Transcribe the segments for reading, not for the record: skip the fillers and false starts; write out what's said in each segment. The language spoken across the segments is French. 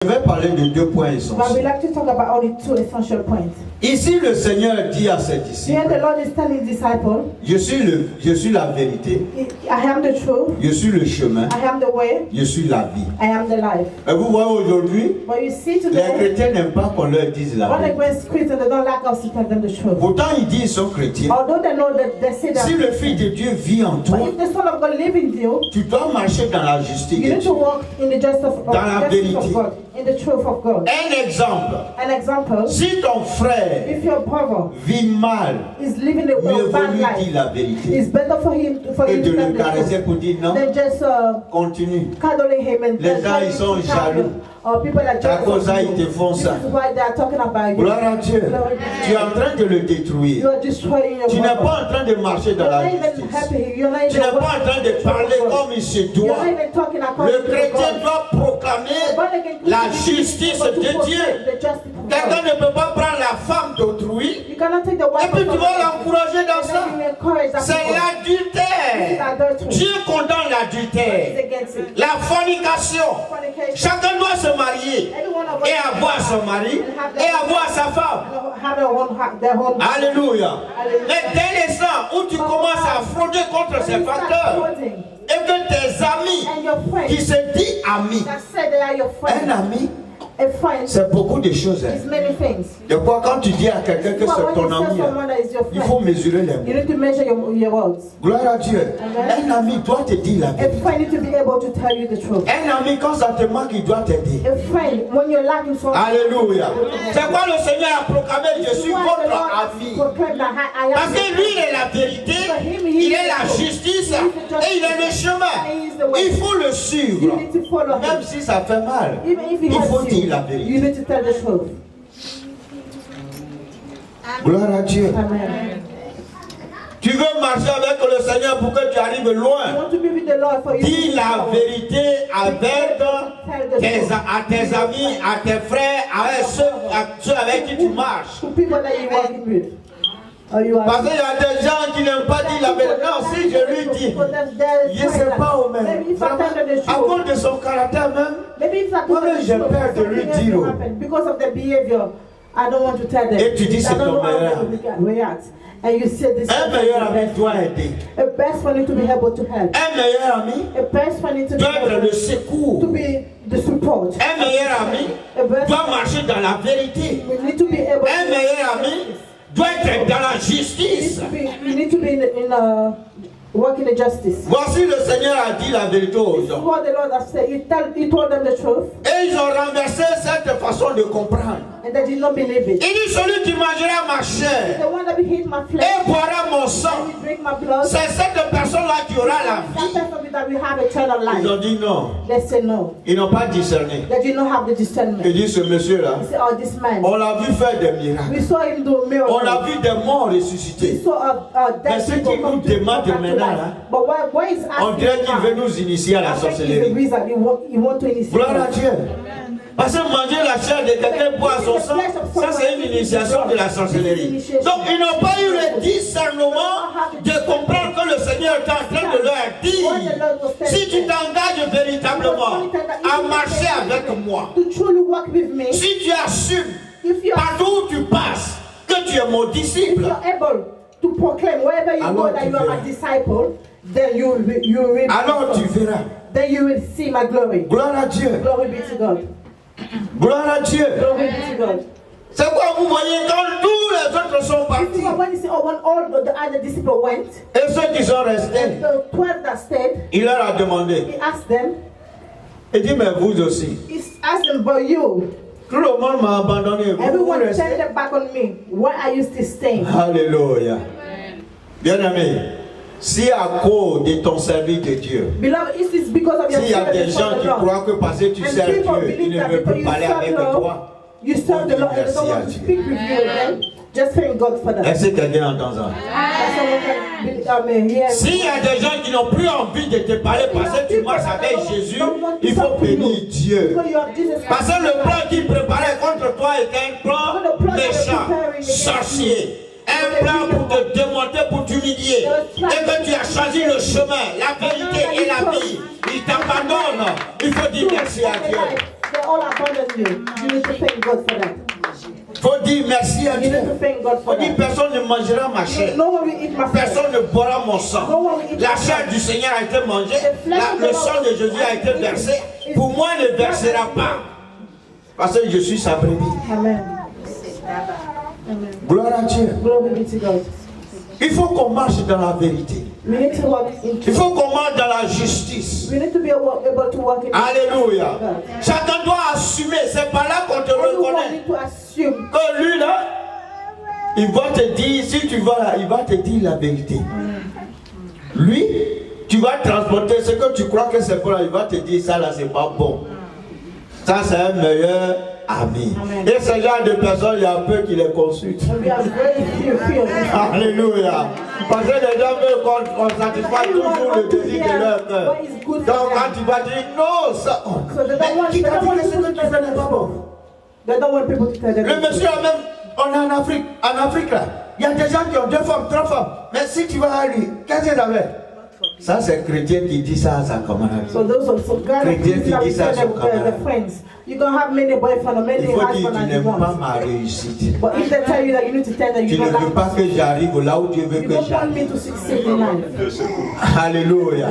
Je vais parler de 2 points But we essentiels. like to talk about only 2 essential points. Ici, le Seigneur dit à ses Here disciples, the Lord is telling disciples, je suis la vérité, I am the truth, je suis le chemin, I am the way, je suis la vie. I am the life. Et vous voyez aujourd'hui, But you see les today, chrétiens n'aiment pas qu'on leur dise la when they vérité. go Christians, they don't like us to tell them the truth. Pourtant, ils disent qu'ils sont chrétiens. Although they know that they say that, Si le Fils de Dieu vit en toi, but if the Son of God lives in you, tu dois marcher dans la justice you de need Dieu. to walk in the justice of Dans la justice of vérité. God, in the truth of God. Un exemple, An example, si ton frère if your brother vit mal, is living a mieux vaut bad lui dire life, la vérité it's better for him que to de tell le the caresser truth pour dire non, than just continue. cuddling him and Les just gens, ils sont jaloux. or people are À jealous cause of ça, you. ils te font This ça. is why they are talking about you. Gloire à Dieu. Tu es en train de le You détruire. are destroying your Tu n'es brother. pas en train de marcher dans You're la not even justice. happy. You're not Tu even n'es pas en train de parler God. comme il se You're doit. not even talking according Le to chrétien God. doit proclamer Born again la Christian justice is able to de Dieu. proclaim the justice of Quelqu'un God. ne peut pas prendre la femme d'autrui You cannot take the et wife puis of tu vas someone l'encourager dans and ça. then you encourage that C'est people. This is l'adultère. adultery. Dieu condamne It's l'adultère. against it. La fornication. Fornication. Chacun doit se marier Every one of us et avoir son mari et avoir sa femme. have their own Alléluia. Alléluia. Mais dès l'instant où tu commences à frauder contre ces facteurs et que tes amis and your qui friends se disent amis, that say they are your un friends, ami, a friend c'est beaucoup de choses. is many things. De quoi quand tu dis à quelqu'un que But c'est when ton you tell ami, someone that is your il faut friend, mesurer les you mots. need to measure your words. Gloire à Dieu. Amen. Un ami doit te dire la A vérité. friend needs to be able to tell you the truth. Un ami, quand ça te manque, il doit t'aider. A friend, when you're lacking something, Alléluia. C'est quoi le Seigneur a proclamé? Je suis votre ami. proclaim that I am Parce que lui, il est la vérité, il est la justice et il est le chemin. Il faut le you suivre. need to follow Même him. si ça fait mal, Even if he il faut hurts dire la you, vérité. you need to tell the truth. Gloire à Dieu. Amen. Tu veux marcher avec le Seigneur pour que tu arrives You loin. want to be with the Lord for you. Dis la vérité avec Tell the truth. à tes amis, à tes frères, à ceux avec qui tu marches. To people that you're working with. Or you are Parce qu'il y a des gens qui n'aiment pas dire la vérité. Non, si je lui dis, je ne sais pas où même. Maybe if I Vraiment, tell them the à truth, cause de son caractère même, maybe if I Moi, tell them the j'ai truth, peur de lui something else dire. will happen. Because of their behavior, I don't want to tell them. Et tu dis, I c'est don't ton know how meilleur they will react. And you say this un meilleur ami doit aider. a best friend need to be able to help. Un meilleur ami A best friend need to be doit être able le secours. to be the support. Un meilleur ami A best doit marcher dans la vérité. we need to be able Un to meilleur ami doit être dans la justice. you need to be in work in the justice. Voici le Seigneur a dit la vérité aux This is gens. what the Lord has said. He told them the truth Et ils ont renversé cette façon de comprendre. and they did not believe it. Il dit celui qui mangera ma chair The one that will eat my flesh et boira mon sang, and will drink my blood, c'est cette personne-là qui aura la that vie. person that will have eternal Ils ont life. dit non. They say no. Ils n'ont pas discerné. They did not have the discernment. Il dit ce monsieur-là, They say, oh, this man. on l'a vu faire des miracles. We saw him do miracles. On a vu des morts We ressuscités. saw Mais dead ce people qui come nous to demande back to maintenant, life. là, But why is on asking dirait qu'il now? veut nous initier à la I think it's the sorcellerie. reason he want to initiate. Gloire à Dieu. Parce que manger la chair de quelqu'un boire son sang, ça c'est une initiation de la sorcellerie. Donc ils n'ont pas eu le discernement de comprendre que le Seigneur est en train de leur dire, si tu t'engages véritablement à marcher avec moi, To truly work with me, si tu assumes if you are, partout où tu passes que tu es mon if disciple, you're able to proclaim wherever you Alors go that tu you are my verras. disciple, then you will alors tu verras. then you will see my glory. Gloire à Dieu. Glory be to God. Gloire à Dieu. Glory be to God. C'est quoi vous voyez quand tous les autres sont You partis see, when you see, oh, when all the other disciples went, et ceux qui sont restés, the 12 that stayed, il leur a demandé, he asked them, il dit mais vous aussi, he asked them, but you, tout le monde m'a abandonné, vous everyone restez. turned their back on me. Why are you still staying? Alléluia. Bien-aimé, si à cause de ton service de Dieu, Beloved, is this because of your s'il y a service des for gens the qui Lord? croient que parce que tu And sers people Dieu, il believe ne that veut because plus you parler serve avec the Lord, toi. you serve the Lord and they don't want to speak with you again. Just thank God for that. Est-ce que quelqu'un entend ça? S'il y a des gens qui n'ont plus envie de te parler parce que tu marches avec Jésus, il faut bénir Dieu. Parce que le plan qu'il préparait contre toi est un plan méchant, sorcier. Un plan pour te démonter, pour t'humilier. Et que tu as choisi le chemin, la vérité et la vie. Il t'abandonne. Il faut dire merci à Dieu. They all abandon you. You need to thank God for that. Faut dire merci à You Dieu. need to thank God Faut for dire that. personne ne mangera ma chair. No one will eat my flesh. Personne ne boira mon sang. No one will eat La my chair flesh. du Seigneur a été mangée. Le sang de Jésus a été versé. Pour moi, ne versera pas. Parce que je suis sa brebis. Amen. Amen. Gloire à Dieu. Glory be to God. Il faut qu'on marche dans la vérité. We need to walk in Il truth. faut qu'on marche dans la justice. We need to be able to walk in Alléluia. Chacun doit assumer. C'est par là qu'on te Everyone reconnaît. need to assume. Que lui là, il va te dire, si tu vas là, il va te dire la vérité. Lui, tu vas transporter ce que tu crois que c'est bon, il va te dire ça là, c'est pas bon. Ça, c'est un meilleur ami. Amen. Et ce genre de personnes, il y a peu qui les consultent. And we are very few of them. Alléluia. Parce que les gens veulent qu'on satisfasse toujours le désir de leur cœur. Donc quand tu vas dire non, ça. Mais qui t'a dit que ce que tu fais n'est pas bon? They don't want people to tell them. Le monsieur a même, on est en Afrique là, il y a des gens qui ont 2 femmes, 3 femmes. Mais si tu vas à lui, qu'est-ce que tu avais? Ça c'est chrétien qui dit ça à sa camarade. So those are some guys Chrétien qui dit ça à son the camarade. friends. You can have many boyfriends or many Il faut dire husbands tu and you n'aimes pas want. ma réussite. But if they tell you that you need to tell them Tu you ne don't veux like pas que j'arrive là où Dieu veut you que don't want j'arrive. me to succeed in life. Alléluia.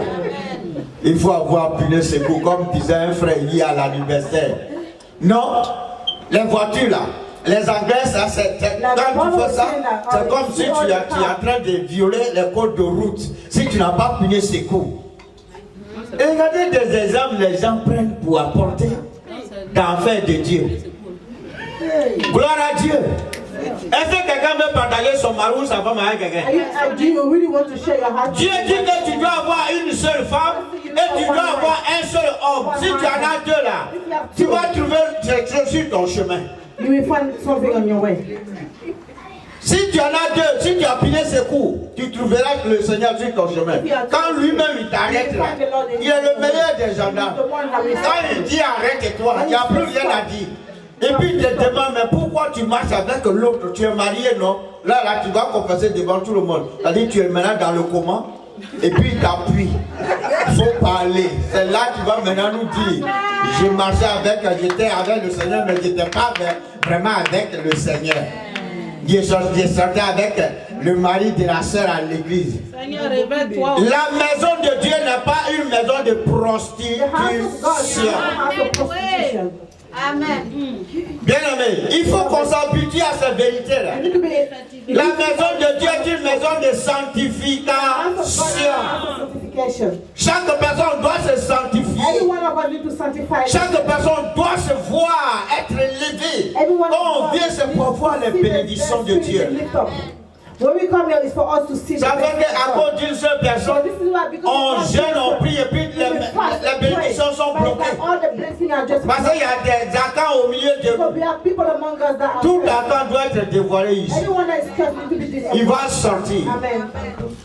Il faut avoir puni secours, comme disait un frère hier à l'anniversaire. Non, les voitures là, les Anglais, ça c'est quand tu fais ça, c'est comme si tu es en train de violer les codes de route. Si tu n'as pas puni secours. Et regardez des exemples, les gens prennent pour apporter d'enfer de Dieu. Gloire à Dieu. Est-ce que quelqu'un veut partager son mari ou sa femme avec quelqu'un? Do you really want to share your heart? Dieu dit que tu dois avoir une seule femme et tu dois avoir un seul homme. Si tu en as 2 là, tu vas trouver quelque chose sur ton chemin. You will find something on your way. Si tu en as 2, si tu as pillé ses coups, tu trouveras le Seigneur sur ton chemin. Quand lui-même il t'arrête là, il est le meilleur des gendarmes. Quand il dit arrête-toi, il n'y a plus rien à dire. Et puis il te demande, mais pourquoi tu marches avec l'autre? Tu es marié, non? Là, tu dois confesser devant tout le monde. C'est-à-dire tu es maintenant dans le coma. Et puis il t'appuie. Il faut parler. C'est là que tu vas maintenant nous dire, je marchais j'étais avec le Seigneur, mais je n'étais pas vraiment avec le Seigneur. J'ai sorti avec le mari de la sœur à l'église. Seigneur, révèle-toi. La maison de Dieu n'est pas une maison de prostitution. Amen. Bien aimé, il faut qu'on s'habitue à cette vérité-là. La maison de Dieu est une maison de sanctification. Chaque personne doit se sanctifier. Chaque personne doit se voir être élevée. On vient se pour voir les bénédictions de Dieu. When we come here, it's for us to see. Ça fait qu'à cause d'une seule personne, on jeûne, on prie et puis les bénédictions sont bloquées. Parce qu'il y a des accords au milieu de nous. Tout accord doit être dévoilé ici. Il va sortir.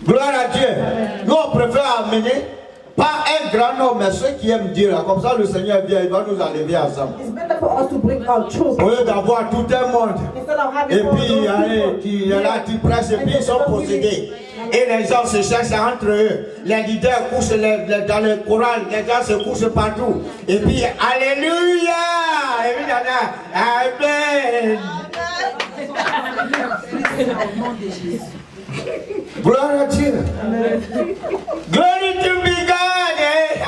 Gloire à Dieu. Nous, on préfère amener pas un grand homme, mais ceux qui aiment Dieu. Là. Comme ça, le Seigneur vient, il va nous enlever ensemble. Au lieu d'avoir tout un monde. Et puis, allez, tu prêches et puis ils sont possédés. Et les gens se cherchent entre eux. Les leaders couchent dans le Coran, les gens se couchent partout. Et puis, Alléluia! Et puis, Amen! Gloire à Dieu. Glory to be God.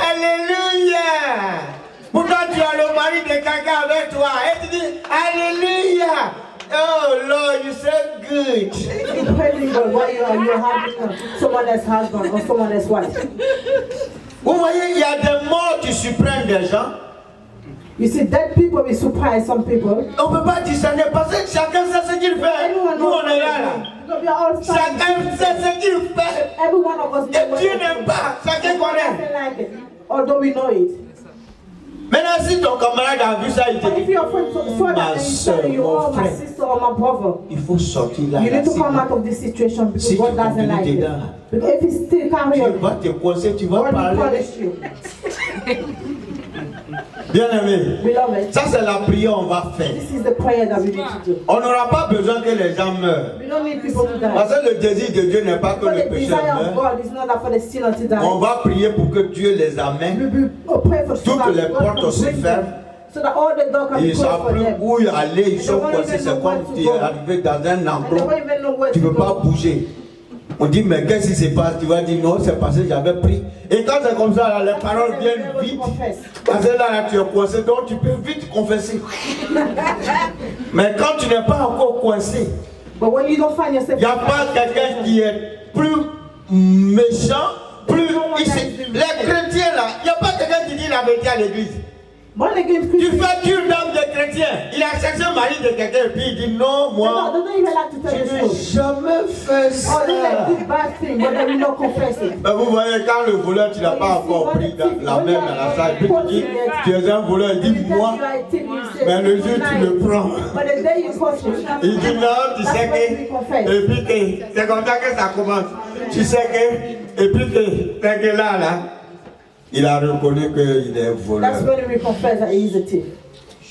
Alléluia. Pourtant tu as le mari de quelqu'un avec toi. Et tu dis Alléluia. Oh Lord, you so good. Vous voyez, il y a des morts qui surprennent des gens. You see, dead people will surprise some people. On ne peut pas discerner parce que chacun sait ce qu'il fait. Nous on est là. Chacun sait ce qu'il fait. Et Dieu n'aime pas. Chacun connaît. Although we know it. Maintenant, si ton camarade a vu ça, il te dit, ma soeur, mon frère, il faut sortir là. You need to come out of this situation because Si God doesn't like it. Because if you still carry on, tu vas te conseiller, tu vas God will parler. punish you. Bien aimé, Beloved, ça c'est la prière qu'on va faire. this is the prayer that we need to do. On n'aura pas besoin que les gens meurent. We don't need people to die. Parce que le désir de Dieu n'est pas que For le the pécheur desire of meure. God is not that for the sinner to die. On va prier pour que Dieu les amène. We will pray for so Toutes that les God portes can se bring ferment. them. So that all the doors can Ils be ne closed savent for plus them. où aller, ils sont don't coincés. even C'est know where comme to tu es go. arrivé dans un And they enclos. don't even know where Tu ne to peux pas go. bouger. On dit, mais qu'est-ce qui se passe? Tu vas dire, non, c'est parce que j'avais pris. Et quand c'est comme ça, là, les paroles viennent vite. Parce que là, tu es coincé, donc tu peux vite confesser. Mais quand tu n'es pas encore coincé, But when you don't find il yourself, n'y a pas quelqu'un qui est plus méchant, plus ici. Les chrétiens, là, il n'y a pas quelqu'un qui dit la vérité à l'église. born again Tu Christians, fais une dame de chrétien. Il a cherché un mari de quelqu'un et puis il dit non, they moi, don't even like to tell je the n'ai truth. jamais fait Oh, they like ça. this bad thing, but they will not confess it. Mais vous voyez, quand le voleur, tu n'as pas encore pris la main dans la salle, puis tu dis, tu es un voleur, il dit moi, mais le jour tu le prends. But the day you confess, Il dit non, tu sais que, et puis que, c'est comme ça que ça commence. Tu sais que, et puis que, c'est que là, il a reconnu qu'il est un voleur. that's when we confess that he is a thief.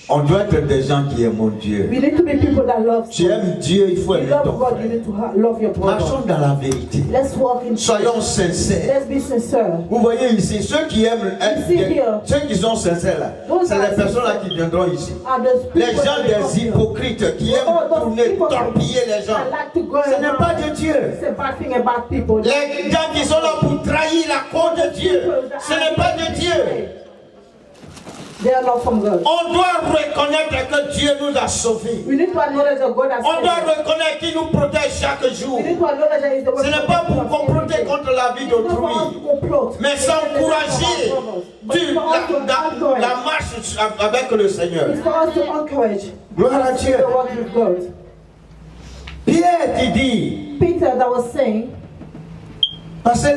On doit être des gens qui aiment Dieu. We need to be people that love Tu aimes Dieu, il faut You aimer love ton God, you frère. need to love your Marchons brother. dans la vérité. Let's walk in Soyons truth. sincères. Let's be sincere. Vous voyez ici, ceux qui aiment, ceux qui sont sincères là, c'est les personnes là qui viendront ici. Are those Les people gens that des come here? hypocrites qui aiment tourner, torpiller les gens. I like to go Ce n'est pas de Dieu. It's a bad thing about people. Les gens qui sont là pour trahir la cause de Dieu, ce n'est pas de Dieu. They are not from God. On doit reconnaître que Dieu nous a sauvés. We need to acknowledge that God has On doit saved us. reconnaître qu'il nous protège chaque jour. We need to acknowledge that He's the one Ce n'est pas pour comploter contre la vie d'autrui, mais s'encourager la marche avec le Seigneur. It's for us to encourage. Gloire à Dieu. The work with God. Pierre qui dit, Peter that was saying, parce que